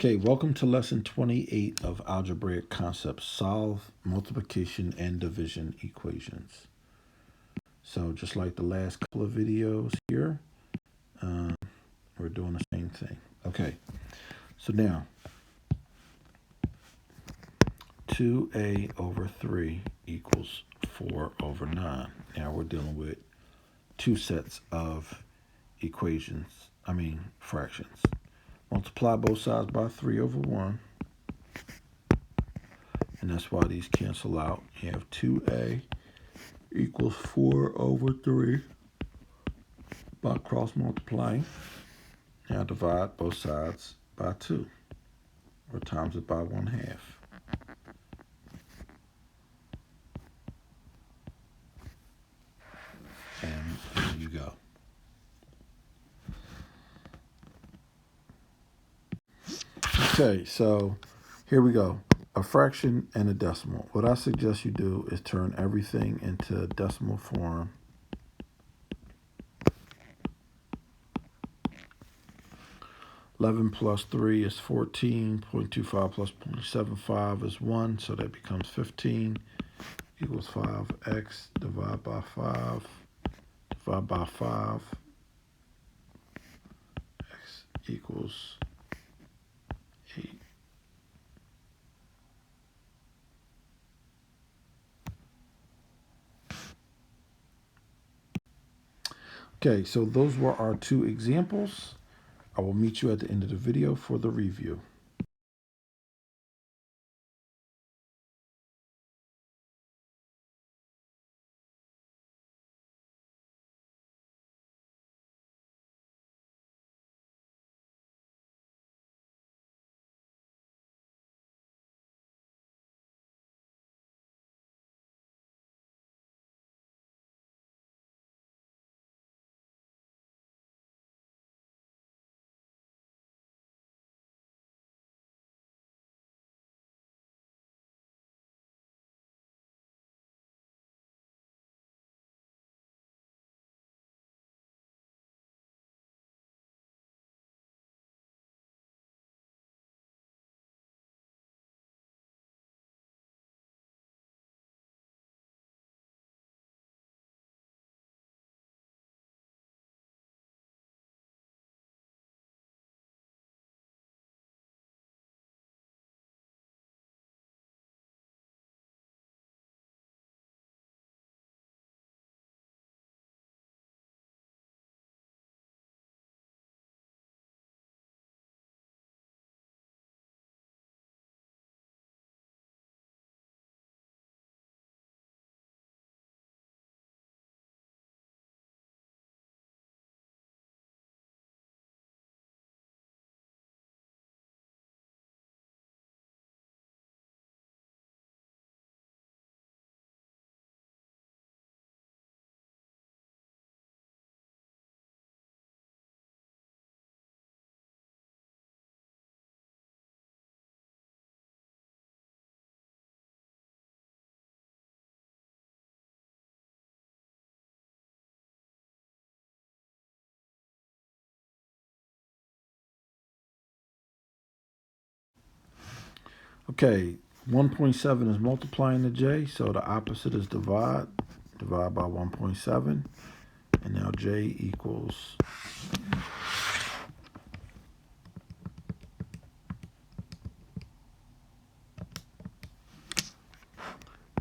Okay, welcome to lesson 28 of algebraic concepts. Solve multiplication and division equations. So just like the last couple of videos here, we're doing the same thing. Okay, so now 2a over 3 equals 4 over 9. Now we're dealing with two sets of fractions. Multiply both sides by 3 over 1. And that's why these cancel out. You have 2a equals 4 over 3 by cross multiplying. Now divide both sides by 2, or times it by 1/2. And there you go. Okay, so here we go. A fraction and a decimal. What I suggest you do is turn everything into decimal form. $11 plus 3 is 14. 0.25 plus 0.75 is 1, so that becomes 15 equals 5x divided by 5 divided by 5. X equals 8. Okay, so those were our two examples. I will meet you at the end of the video for the review. Okay, 1.7 is multiplying the j, so the opposite is divide. Divide by 1.7, and now j equals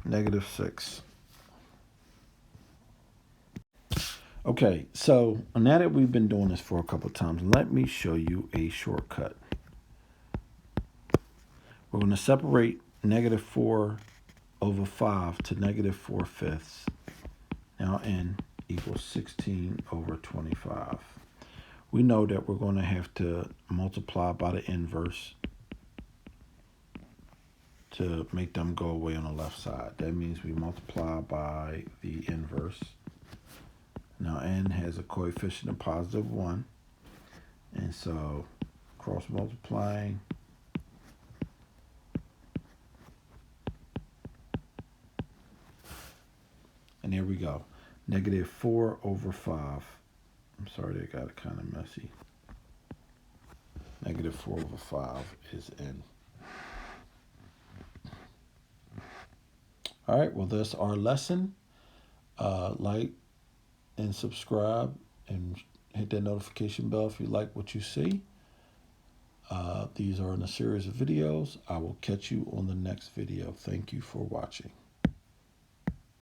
-6. Okay, so now that we've been doing this for a couple of times, let me show you a shortcut. We're going to separate -4 over 5 to -4/5. Now n equals 16 over 25. We know that we're going to have to multiply by the inverse to make them go away on the left side. That means we multiply by the inverse. Now n has a coefficient of +1, and so cross multiplying, and there we go, -4 over 5. I'm sorry, they got it kind of messy. Negative 4 over 5 is n. All right, well, that's our lesson. Like and subscribe and hit that notification bell if you like what you see. These are in a series of videos. I will catch you on the next video. Thank you for watching.